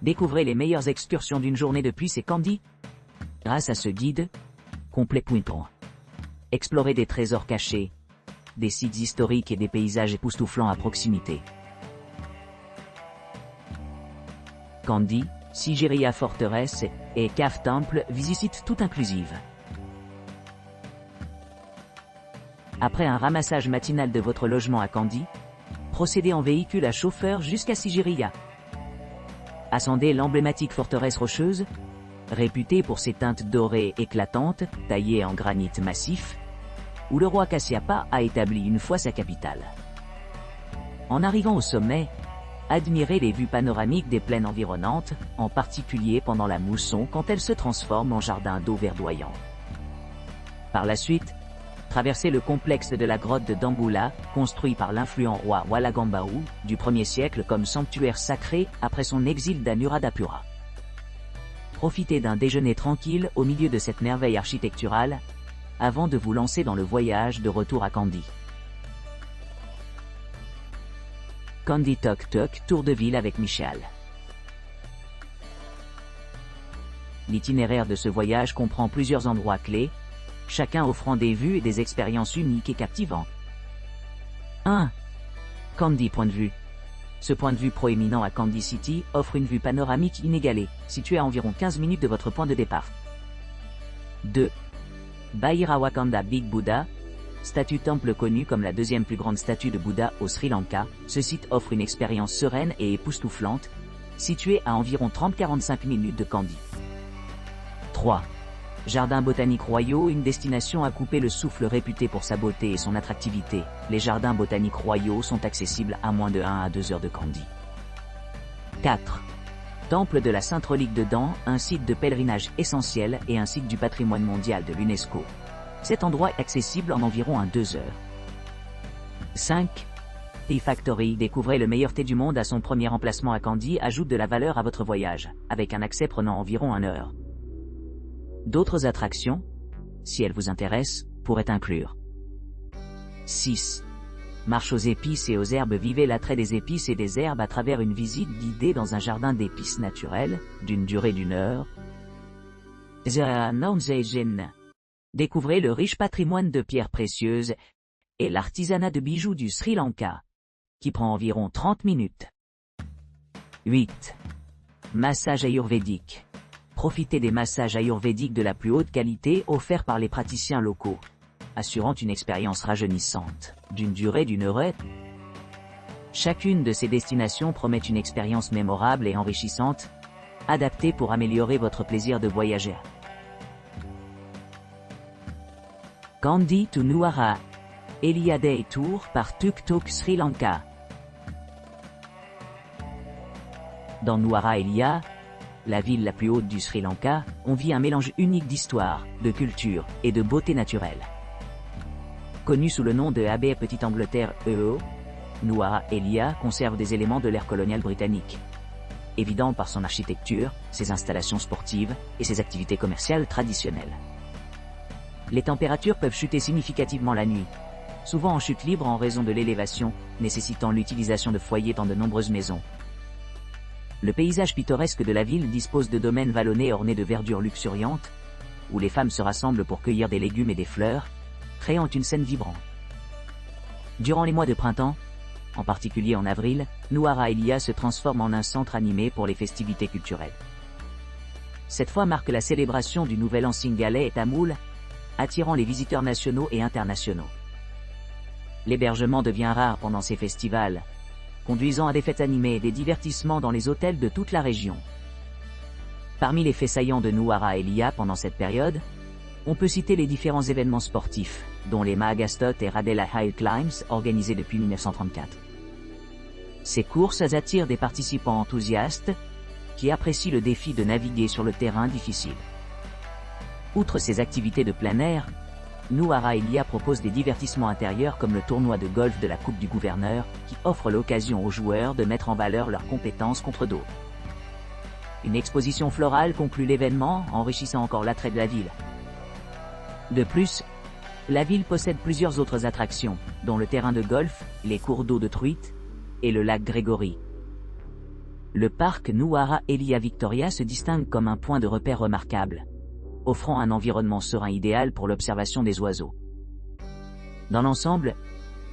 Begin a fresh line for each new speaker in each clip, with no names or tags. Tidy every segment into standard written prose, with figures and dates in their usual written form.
Découvrez les meilleures excursions d'une journée depuis ces Kandy. Grâce à ce guide complet, explorez des trésors cachés, des sites historiques et des paysages époustouflants à proximité. Kandy, Sigiriya Forteresse et Cave Temple, visite tout inclusive. Après un ramassage matinal de votre logement à Kandy, procédez en véhicule à chauffeur jusqu'à Sigiriya. Ascendez l'emblématique forteresse rocheuse, réputée pour ses teintes dorées éclatantes, taillées en granit massif, où le roi Kasyapa a établi une fois sa capitale. En arrivant au sommet, admirez les vues panoramiques des plaines environnantes, en particulier pendant la mousson quand elle se transforme en jardin d'eau verdoyant. Par la suite, traversez le complexe de la grotte de Dambulla, construit par l'influent roi Walagambahu, du 1er siècle comme sanctuaire sacré après son exil d'Anuradhapura. Profitez d'un déjeuner tranquille au milieu de cette merveille architecturale, avant de vous lancer dans le voyage de retour à Kandy. Kandy Tok Tok, tour de ville avec Michal. L'itinéraire de ce voyage comprend plusieurs endroits clés, chacun offrant des vues et des expériences uniques et captivantes. 1. Kandy point de vue. Ce point de vue proéminent à Kandy City offre une vue panoramique inégalée, située à environ 15 minutes de votre point de départ. 2. Bhairavakanda Big Buddha, statue temple connue comme la deuxième plus grande statue de Bouddha au Sri Lanka, ce site offre une expérience sereine et époustouflante, située à environ 30-45 minutes de Kandy. 3. Jardins botaniques royaux, une destination à couper le souffle réputée pour sa beauté et son attractivité. Les jardins botaniques royaux sont accessibles à moins de 1 à 2 heures de Kandy. 4. Temple de la Sainte Relique de Dan, un site de pèlerinage essentiel et un site du patrimoine mondial de l'UNESCO. Cet endroit est accessible en environ 2 heures. 5. Tea Factory, découvrez le meilleur thé du monde à son premier emplacement à Kandy, ajoute de la valeur à votre voyage, avec un accès prenant environ 1 heure. D'autres attractions, si elles vous intéressent, pourraient inclure 6. Marche aux épices et aux herbes, vivez l'attrait des épices et des herbes à travers une visite guidée dans un jardin d'épices naturelles, d'une durée d'1 heure. 0. Découvrez le riche patrimoine de pierres précieuses et l'artisanat de bijoux du Sri Lanka, qui prend environ 30 minutes. 8. Massage ayurvédique. Profitez des massages ayurvédiques de la plus haute qualité offerts par les praticiens locaux, assurant une expérience rajeunissante, d'une durée d'1 heure. Chacune de ces destinations promet une expérience mémorable et enrichissante, adaptée pour améliorer votre plaisir de voyager. Kandy to Nuwara. Elia Day Tour par Tuk Tuk Sri Lanka. Dans Nuwara Elia, la ville la plus haute du Sri Lanka, on vit un mélange unique d'histoire, de culture et de beauté naturelle. Connu sous le nom de Abbey Petite-Angleterre EO, Nuwara Elia conserve des éléments de l'ère coloniale britannique. Évident par son architecture, ses installations sportives et ses activités commerciales traditionnelles. Les températures peuvent chuter significativement la nuit, souvent en chute libre en raison de l'élévation, nécessitant l'utilisation de foyers dans de nombreuses maisons. Le paysage pittoresque de la ville dispose de domaines vallonnés ornés de verdure luxuriante, où les femmes se rassemblent pour cueillir des légumes et des fleurs, créant une scène vibrante. Durant les mois de printemps, en particulier en avril, Nuwara Elia se transforme en un centre animé pour les festivités culturelles. Cette fois marque la célébration du Nouvel An singalais et tamoul, attirant les visiteurs nationaux et internationaux. L'hébergement devient rare pendant ces festivals, conduisant à des fêtes animées et des divertissements dans les hôtels de toute la région. Parmi les faits saillants de Nuwara Elia pendant cette période, on peut citer les différents événements sportifs, dont les Mahagastot et Radela Hill Climbs organisés depuis 1934. Ces courses attirent des participants enthousiastes, qui apprécient le défi de naviguer sur le terrain difficile. Outre ces activités de plein air, Nuwara Elia propose des divertissements intérieurs comme le tournoi de golf de la Coupe du Gouverneur, qui offre l'occasion aux joueurs de mettre en valeur leurs compétences contre d'autres. Une exposition florale conclut l'événement, enrichissant encore l'attrait de la ville. De plus, la ville possède plusieurs autres attractions, dont le terrain de golf, les cours d'eau de truite et le lac Grégory. Le parc Nuwara Eliya Victoria se distingue comme un point de repère remarquable, offrant un environnement serein idéal pour l'observation des oiseaux. Dans l'ensemble,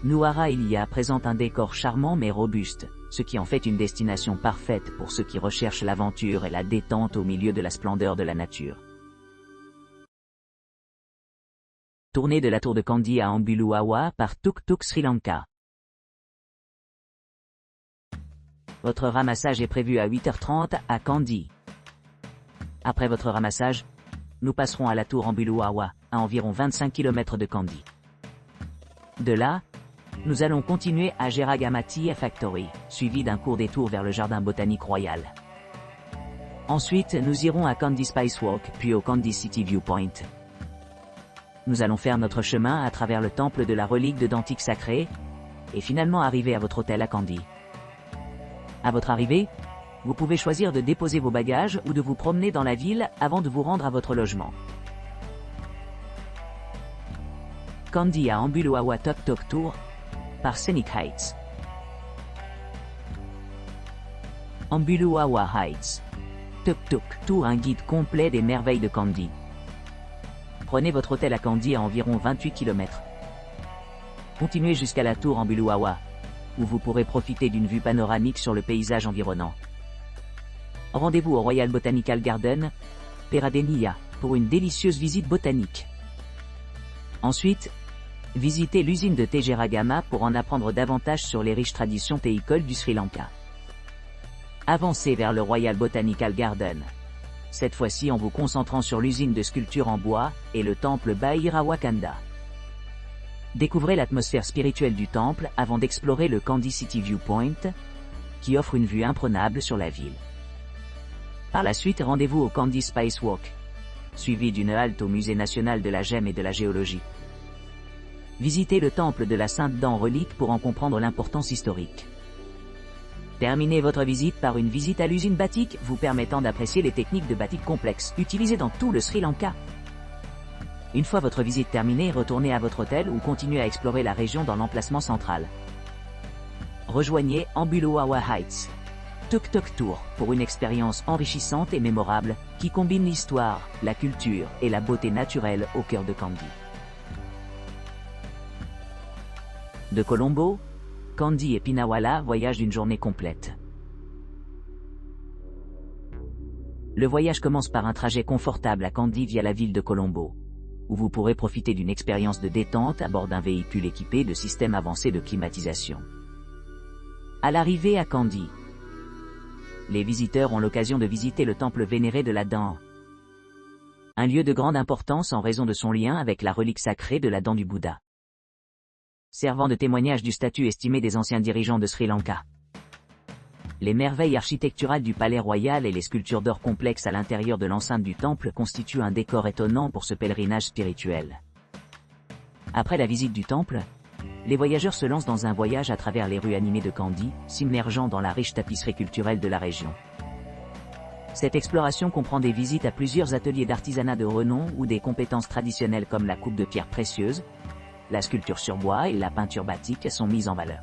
Nuwara Eliya présente un décor charmant mais robuste, ce qui en fait une destination parfaite pour ceux qui recherchent l'aventure et la détente au milieu de la splendeur de la nature. Tournée de la tour de Kandy à Ambuluwawa par Tuk Tuk Sri Lanka. Votre ramassage est prévu à 8h30 à Kandy. Après votre ramassage, nous passerons à la tour Ambuluwawa, à environ 25 km de Kandy. De là, nous allons continuer à Geragama Tea Factory, suivi d'un court détour vers le jardin botanique royal. Ensuite, nous irons à Kandy Spice Walk, puis au Kandy City Viewpoint. Nous allons faire notre chemin à travers le temple de la relique de Dantique sacrée, et finalement arriver à votre hôtel à Kandy. À votre arrivée, vous pouvez choisir de déposer vos bagages ou de vous promener dans la ville avant de vous rendre à votre logement. Kandy à Ambuluwawa Tuk Tuk Tour par Scenic Heights. Ambuluwawa Heights. Tuk Tuk Tour, un guide complet des merveilles de Kandy. Prenez votre hôtel à Kandy à environ 28 km. Continuez jusqu'à la tour Ambuluwawa, où vous pourrez profiter d'une vue panoramique sur le paysage environnant. Rendez-vous au Royal Botanical Garden, Peradeniya, pour une délicieuse visite botanique. Ensuite, visitez l'usine de thé Geragama pour en apprendre davantage sur les riches traditions théicoles du Sri Lanka. Avancez vers le Royal Botanical Garden, cette fois-ci en vous concentrant sur l'usine de sculpture en bois et le temple Bhairawa-Khanda. Découvrez l'atmosphère spirituelle du temple avant d'explorer le Kandy City Viewpoint, qui offre une vue imprenable sur la ville. Par la suite, rendez-vous au Kandy Spice Walk, suivi d'une halte au Musée national de la gemme et de la géologie. Visitez le temple de la Sainte Dent relique pour en comprendre l'importance historique. Terminez votre visite par une visite à l'usine batik, vous permettant d'apprécier les techniques de batik complexes utilisées dans tout le Sri Lanka. Une fois votre visite terminée, retournez à votre hôtel ou continuez à explorer la région dans l'emplacement central. Rejoignez Ambuluwawa Heights Tuk Tuk Tour pour une expérience enrichissante et mémorable qui combine l'histoire, la culture et la beauté naturelle au cœur de Kandy. De Colombo, Kandy et Pinawala voyagent d'une journée complète. Le voyage commence par un trajet confortable à Kandy via la ville de Colombo, où vous pourrez profiter d'une expérience de détente à bord d'un véhicule équipé de systèmes avancés de climatisation. À l'arrivée à Kandy, les visiteurs ont l'occasion de visiter le temple vénéré de la dent, un lieu de grande importance en raison de son lien avec la relique sacrée de la dent du Bouddha, servant de témoignage du statut estimé des anciens dirigeants de Sri Lanka. Les merveilles architecturales du palais royal et les sculptures d'or complexes à l'intérieur de l'enceinte du temple constituent un décor étonnant pour ce pèlerinage spirituel. Après la visite du temple, les voyageurs se lancent dans un voyage à travers les rues animées de Kandy, s'immergeant dans la riche tapisserie culturelle de la région. Cette exploration comprend des visites à plusieurs ateliers d'artisanat de renom où des compétences traditionnelles comme la coupe de pierres précieuses, la sculpture sur bois et la peinture batik sont mises en valeur.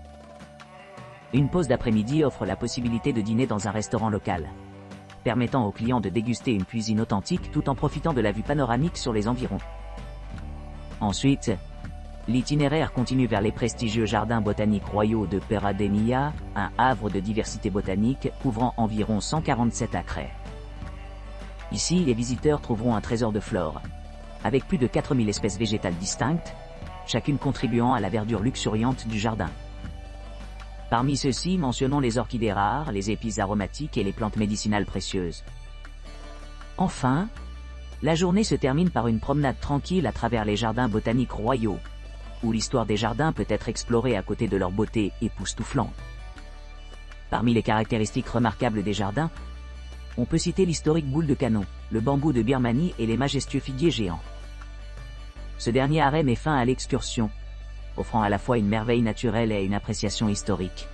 Une pause d'après-midi offre la possibilité de dîner dans un restaurant local, permettant aux clients de déguster une cuisine authentique tout en profitant de la vue panoramique sur les environs. Ensuite, l'itinéraire continue vers les prestigieux jardins botaniques royaux de Peradeniya, un havre de diversité botanique couvrant environ 147 acres. Ici, les visiteurs trouveront un trésor de flore, avec plus de 4000 espèces végétales distinctes, chacune contribuant à la verdure luxuriante du jardin. Parmi ceux-ci, mentionnons les orchidées rares, les épices aromatiques et les plantes médicinales précieuses. Enfin, la journée se termine par une promenade tranquille à travers les jardins botaniques royaux, où l'histoire des jardins peut être explorée à côté de leur beauté époustouflante. Parmi les caractéristiques remarquables des jardins, on peut citer l'historique boule de canon, le bambou de Birmanie et les majestueux figuiers géants. Ce dernier arrêt met fin à l'excursion, offrant à la fois une merveille naturelle et une appréciation historique.